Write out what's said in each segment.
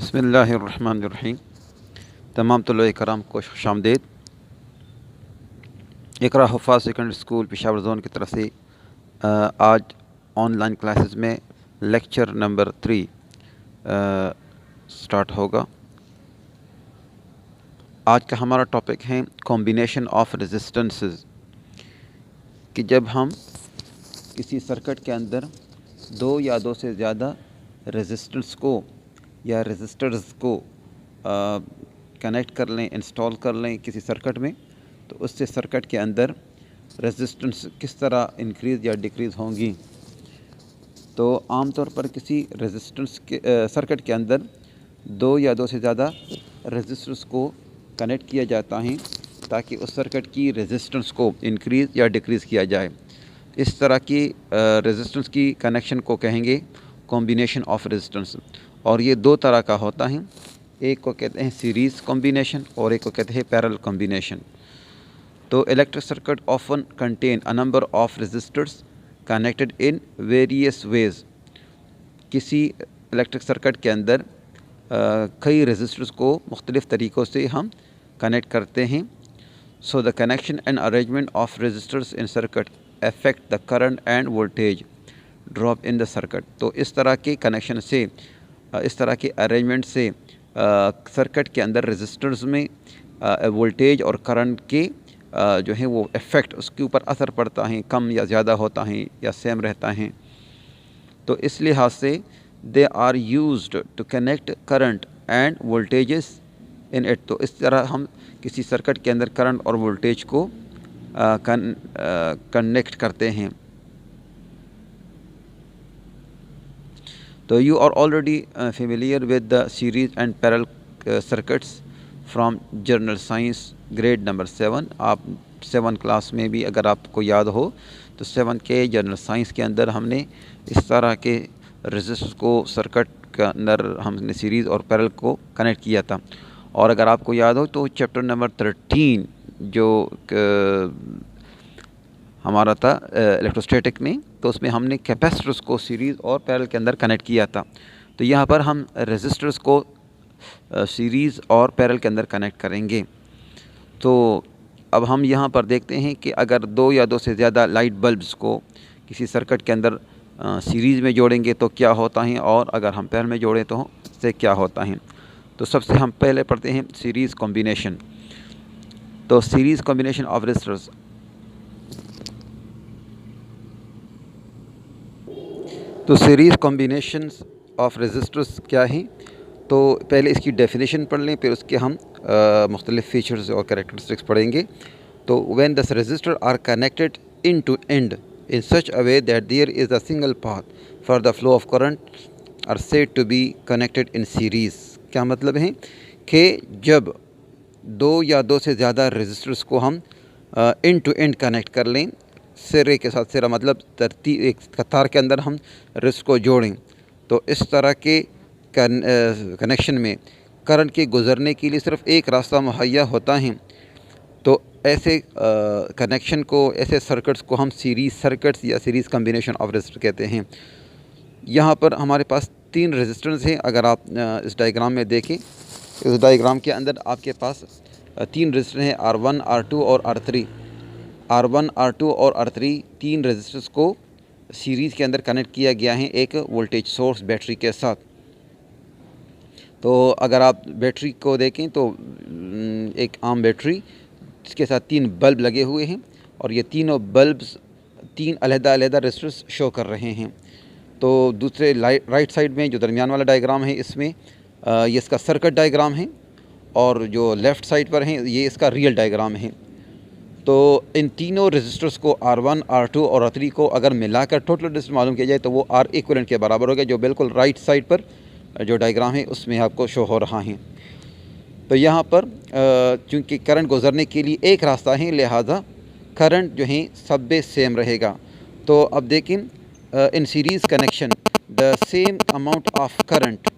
बिस्मिल्लाहिर्रहमानिर्रहीम। तमाम तलबा कराम को खुशामदीद। इकरा हुफ़ाज़ सेकेंडरी स्कूल पेशावर जोन की तरफ से आज ऑनलाइन क्लासेस में लेक्चर नंबर 3 स्टार्ट होगा। आज का हमारा टॉपिक है कॉम्बिनेशन ऑफ रेजिस्टेंसेस, कि जब हम किसी सर्किट के अंदर दो या दो से ज़्यादा रेजिस्टेंस को या रेजिस्टर्स को कनेक्ट कर लें, इंस्टॉल कर लें किसी सर्किट में, तो उससे सर्किट के अंदर रेजिस्टेंस किस तरह इंक्रीज़ या डिक्रीज़ होंगी। तो आमतौर पर किसी रेजिस्टेंस के सर्किट के अंदर दो या दो से ज़्यादा रेजिस्टर्स को कनेक्ट किया जाता है ताकि उस सर्किट की रेजिस्टेंस को इंक्रीज़ या डिक्रीज़ किया जाए। इस तरह की रेजिस्टेंस की कनेक्शन को कहेंगे कॉम्बिनेशन ऑफ रेजिस्टेंस, और ये दो तरह का होता है। एक को कहते हैं सीरीज़ कॉम्बिनेशन और एक को कहते हैं पैरेलल कॉम्बिनेशन। तो electric circuit often contain a number of resistors connected in various ways. किसी इलेक्ट्रिक सर्किट के अंदर कई रेजिस्टर्स को मुख्तलिफ़ तरीक़ों से हम कनेक्ट करते हैं। So the connection and arrangement of resistors in circuit affect the current and voltage drop in the circuit. तो इस तरह के कनेक्शन से, इस तरह के अरेंजमेंट से सर्किट के अंदर रेजिस्टर्स में वोल्टेज और करंट के जो है वो इफ़ेक्ट, उसके ऊपर असर पड़ता है, कम या ज़्यादा होता है या सेम रहता है। तो इस लिहाज से they are used to connect current and voltages in it. तो इस तरह हम किसी सर्किट के अंदर करंट और वोल्टेज को कनेक्ट करते हैं। तो you are already familiar with the series and parallel circuits from General Science grade number 7। आप 7 क्लास में भी अगर आपको याद हो तो 7 के जनरल साइंस के अंदर हमने इस तरह के रेजिस्टर्स को सर्किट के अंदर हमने सीरीज़ और पैरेलल को कनेक्ट किया था। और अगर आपको याद हो तो चैप्टर नंबर 13 जो हमारा था इलेक्ट्रोस्टैटिक में, तो उसमें हमने कैपेसिटर्स को सीरीज़ और पैरेलल के अंदर कनेक्ट किया था। तो यहाँ पर हम रेजिस्टर्स को सीरीज़ और पैरेलल के अंदर कनेक्ट करेंगे। तो अब हम यहाँ पर देखते हैं कि अगर दो या दो से ज़्यादा लाइट बल्ब्स को किसी सर्किट के अंदर सीरीज़ में जोड़ेंगे तो क्या होता है, और अगर हम पैरेलल में जोड़ें तो उससे क्या होता है। तो सबसे हम पहले पढ़ते हैं सीरीज़ कॉम्बिनेशन। तो सीरीज़ कॉम्बिनेशन ऑफ रेजिस्टर्स। तो सीरीज़ कॉम्बिनेशंस ऑफ रेजिस्टर्स क्या हैं, तो पहले इसकी डेफिनेशन पढ़ लें, फिर उसके हम मुख्तलिफ़ फीचर्स और कैरेक्टरिस्टिक्स पढ़ेंगे। तो when the resistor are connected in two and in such a way that there is a single path for the flow of current are said to be connected in series. क्या मतलब है कि जब दो या दो से ज़्यादा रेजिस्टर्स को हम एंड टू एंड कनेक्ट कर लें, सिरे के साथ, सिरा मतलब तरतीब एक कतार के अंदर हम रेजिस्टर को जोड़ें, तो इस तरह के कनेक्शन में करंट के गुज़रने के लिए सिर्फ एक रास्ता मुहैया होता है। तो ऐसे कनेक्शन को, ऐसे सर्किट्स को हम सीरीज़ सर्किट्स या सीरीज़ कॉम्बिनेशन ऑफ रेजिस्टर कहते हैं। यहाँ पर हमारे पास 3 रेजिस्टेंस हैं। अगर आप इस डायग्राम में देखें, इस डायग्राम के अंदर आपके पास 3 रेजिस्टर हैं, R1, R2 और R3। R1, R2 और R3 3 रेजिस्टर्स को सीरीज़ के अंदर कनेक्ट किया गया है एक वोल्टेज सोर्स बैटरी के साथ। तो अगर आप बैटरी को देखें तो एक आम बैटरी जिसके साथ 3 बल्ब लगे हुए हैं, और ये तीनों बल्ब्स 3 अलग-अलग रेजिस्टर्स शो कर रहे हैं। तो दूसरे राइट साइड में जो दरमियान वाला डायग्राम है, इसमें ये इसका सर्किट डायग्राम है, और जो लेफ़्ट साइड पर है ये इसका रियल डायग्राम है। तो इन तीनों रेजिस्टर्स को R1, R2 और R3 को अगर मिलाकर टोटल रेजिस्टर मालूम किया जाए तो वो R इक्विवेलेंट के बराबर हो गया, जो बिल्कुल राइट साइड पर जो डायग्राम है उसमें आपको शो हो रहा है। तो यहाँ पर चूँकि करंट गुजरने के लिए एक रास्ता है, लिहाजा करंट जो है सब में सेम रहेगा। तो अब देखें, in series connection the same amount of current,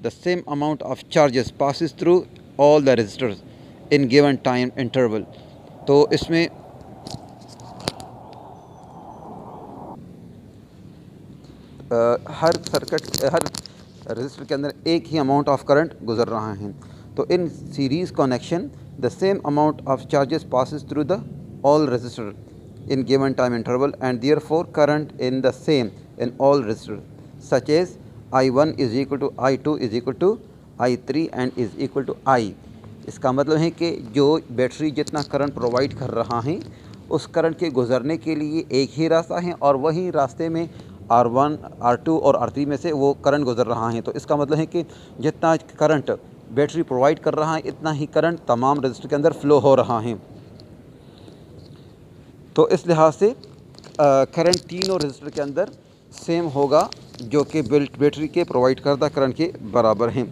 the same amount of charges passes through all the resistors in given time interval. तो इसमें हर रजिस्टर के अंदर एक ही अमाउंट ऑफ करंट गुजर रहा है। तो in series connection the same amount of charges passes through the all resistor in given time interval and therefore current in the same in all resistors such as I1 is equal to I2 is equal to I3 and is equal to I। इसका मतलब है कि जो battery जितना current provide कर रहा है उस करंट के गुज़रने के लिए एक ही रास्ता है और वही रास्ते में R1 R2 और R3 में से वो करंट गुज़र रहा है। तो इसका मतलब है कि जितना करंट बैटरी प्रोवाइड कर रहा है इतना ही करंट तमाम रजिस्टर के अंदर फ़्लो हो रहा है। तो इस लिहाज से करंट तीनों रजिस्टर के अंदर सेम होगा जो कि बैटरी के प्रोवाइड करदा करंट के बराबर हैं।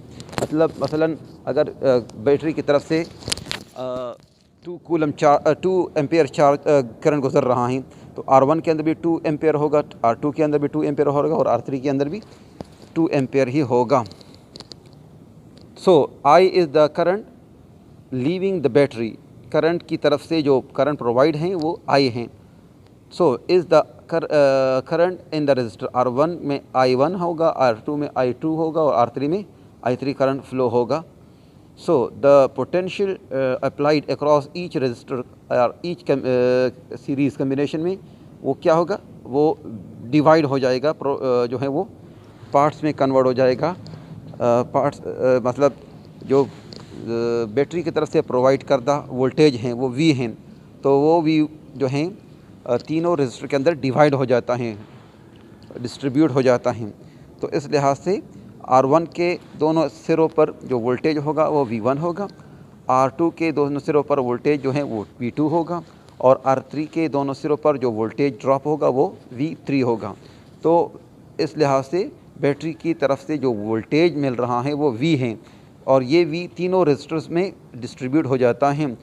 मतलब मसलन अगर बैटरी की तरफ से 2 एम्पेयर चार्ज करंट गुजर रहा है तो R1 के अंदर भी 2 एम्पेयर होगा, R2 के अंदर भी 2 एम्पेयर होगा और R3 के अंदर भी 2 एम्पेयर ही होगा। सो I is the current leaving the battery, current की तरफ से जो करंट प्रोवाइड हैं वो I हैं। So is the current in the register R1 में I1 होगा, R2 में I2 होगा और R3 में I3 करंट फ्लो होगा। So the potential applied across each resistor और ईच सीरीज़ कम्बिनेशन में वो क्या होगा, वो डिवाइड हो जाएगा, जो है वो पार्ट्स में कन्वर्ट हो जाएगा। पार्ट्स मतलब जो बैटरी की तरफ से प्रोवाइड करदा वोल्टेज हैं वो V हैं, तो वो V जो हैं तीनों रजिस्टर के अंदर डिवाइड हो जाता है, डिस्ट्रीब्यूट हो जाता है। तो इस लिहाज से R1 के दोनों सिरों पर जो वोल्टेज होगा वो V1 होगा, R2 के दोनों सिरों पर वोल्टेज जो है वो V2 होगा और R3 के दोनों सिरों पर जो वोल्टेज ड्रॉप होगा वो V3 होगा। तो इस लिहाज से बैटरी की तरफ से जो वोल्टेज मिल रहा है वो V हैं और ये V तीनों रजिस्टर्स में डिस्ट्रीब्यूट हो जाता है।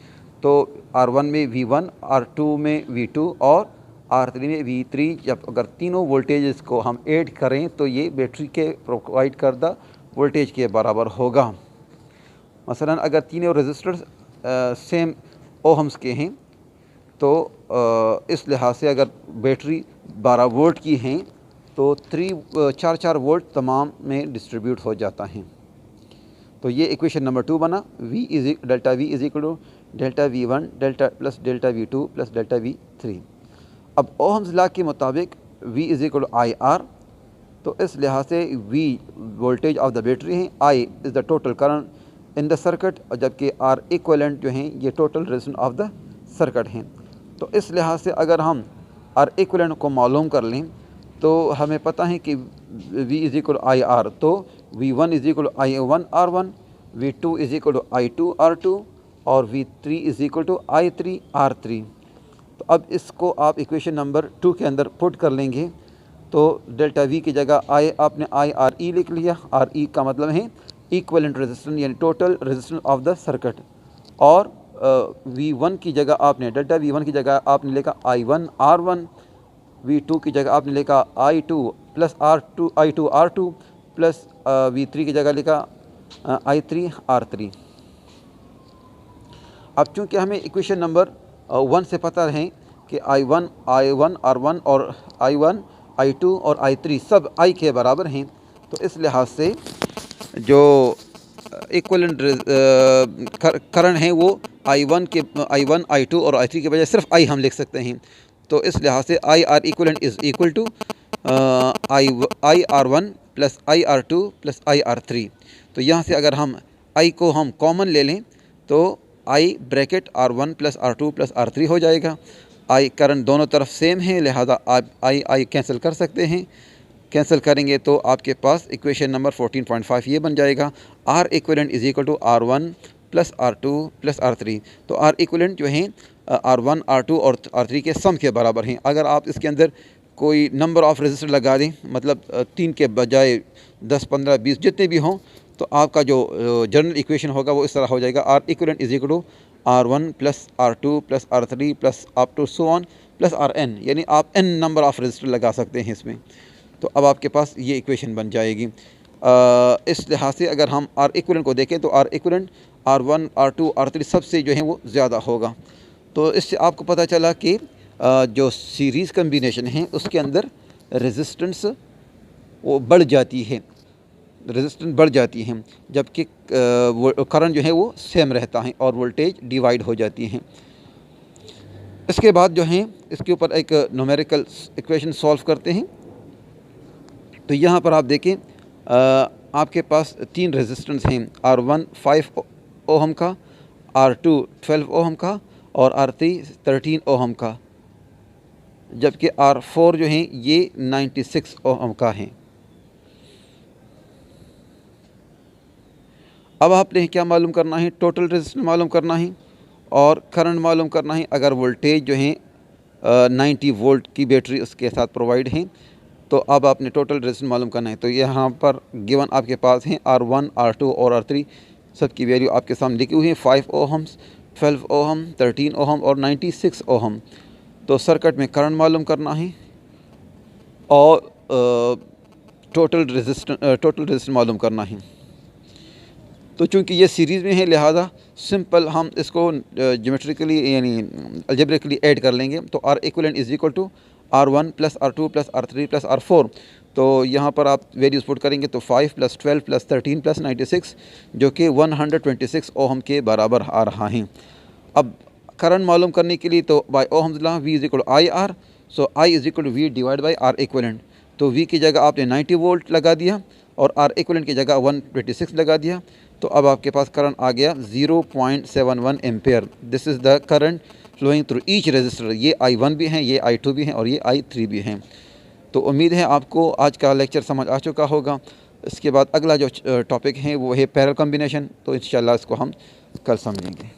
तो R1 में V1, R2 में V2 और R3 में V3। जब अगर तीनों वोल्टेज को हम ऐड करें तो ये बैटरी के प्रोवाइड करदा वोल्टेज के बराबर होगा। मसलन अगर तीनों रजिस्टर्स सेम ओहम्स के हैं तो इस लिहाज से अगर बैटरी 12 वोल्ट की हैं तो 4 वोल्ट तमाम में डिस्ट्रीब्यूट हो जाता है। तो ये इक्वेशन नंबर 2 बना, delta V is equal to delta V1 delta plus delta V2 plus delta V3। अब ओहम्स लॉ के मुताबिक V is equal to IR, तो इस लिहाज से V voltage of the battery है, I is the total current in the circuit और जबकि R इक्वलेंट जो हैं ये total resistance of the circuit हैं। तो इस लिहाज से अगर हम R इक्वलेंट को मालूम कर लें तो हमें पता है कि V is equal to IR, तो V1 is equal to I1 R1, V2 is equal to I2 R2 और V3 is equal to I3 R3। तो अब इसको आप इक्वेशन नंबर 2 के अंदर पुट कर लेंगे तो डेल्टा V की जगह आपने IRE लिख लिया। RE का मतलब है इक्विवेलेंट रेजिस्टेंस यानी total resistance of the circuit, और V1 की जगह आपने डेल्टा V1 की जगह आपने लिखा I1 R1, V2 की जगह आपने लिखा I2 plus I2 R2 plus V3 की जगह लिखा I3 R3। अब चूँकि हमें इक्वेशन नंबर 1 से पता है कि I1 R1 और I1 I2 और I3 सब I के बराबर हैं, तो इस लिहाज से जो इक्विवेलेंट करंट हैं वो I1 I2 और I3 के बजाय सिर्फ I हम लिख सकते हैं। तो इस लिहाज से IR equivalent is equal to IR1 plus IR2 plus IR3। तो यहाँ से अगर हम I को हम कॉमन ले लें तो I bracket R1 plus R2 plus R3 हो जाएगा। I करंट दोनों तरफ सेम है, लिहाजा आप I कैंसिल कर सकते हैं। कैंसिल करेंगे तो आपके पास इक्वेशन नंबर 14.5 ये बन जाएगा, R equivalent is equal to R1 plus R2 plus R3। तो R इक्विवेलेंट जो हैं R1 R2 और R3 के सम के बराबर हैं। अगर आप इसके अंदर कोई नंबर ऑफ़ रजिस्टर लगा दें, मतलब 3 के बजाय 10 15 20 जितने भी हों, तो आपका जो जनरल इक्वेशन होगा वो इस तरह हो जाएगा, R equivalent is equal to R1 plus R2 plus R3 plus up to so on plus Rn, यानी आप n नंबर ऑफ़ रजिस्टर लगा सकते हैं इसमें। तो अब आपके पास ये इक्वेशन बन जाएगी। इस लिहाज से अगर हम R इक्विवेलेंट को देखें तो R equivalent R1 R2 R3 सबसे जो है वो ज़्यादा होगा। तो इससे आपको पता चला कि जो सीरीज़ कम्बिनेशन है उसके अंदर रेजिस्टेंस वो बढ़ जाती है। रेजिस्टेंस बढ़ जाती हैं, जबकि करंट जो है वो सेम रहता है और वोल्टेज डिवाइड हो जाती हैं। इसके बाद जो है इसके ऊपर एक न्यूमेरिकल इक्वेशन सॉल्व करते हैं। तो यहाँ पर आप देखें आपके पास 3 रेजिस्टेंस हैं, R1 5 ओहम का, R2 12 ओहम का और R3 13 ओहम का, जबकि R4 जो है ये 96 ओहम का है। अब आपने क्या मालूम करना है, टोटल रेजिस्टेंस मालूम करना है और करंट मालूम करना है। अगर वोल्टेज जो है 90 वोल्ट की बैटरी उसके साथ प्रोवाइड है, तो अब आपने टोटल रेजिस्टेंस मालूम करना है। तो यहाँ पर गिवन आपके पास हैं R1, R2 और R3, सबकी वैल्यू आपके सामने लिखी हुई है, 5 ओहम्स, 12 ओहम, 13 ओहम और 96 ओहम। तो सर्किट में करंट मालूम करना है और टोटल रेजिस्टेंस मालूम करना है। तो चूँकि ये सीरीज़ में है, लिहाजा सिंपल हम इसको ज्योमेट्रिकली यानी अलजेब्रिकली ऐड कर लेंगे। तो R equivalent is equal to R1 plus R2 plus R3 plus R4। तो यहाँ पर आप वैल्यूज़ पुट करेंगे तो 5 प्लस 12 प्लस 13 प्लस 96, जो कि 126 ओहम के बराबर आ रहा है। अब करंट मालूम करने के लिए तो by Ohm's law V is equal to IR, so I is equal to V divide by R equivalent. तो V की जगह आपने 90 वोल्ट लगा दिया और R इक्वलेंट की जगह 126 लगा दिया। तो अब आपके पास करंट आ गया 0.71 ampere. This is the current flowing through each resistor. ये I1 भी हैं, ये I2 भी हैं और ये I3 भी हैं। तो उम्मीद है आपको आज का लेक्चर समझ आ चुका होगा। इसके बाद अगला जो टॉपिक है वो है पैरेलल कॉम्बिनेशन। तो इंशाल्लाह इसको हम कल समझेंगे।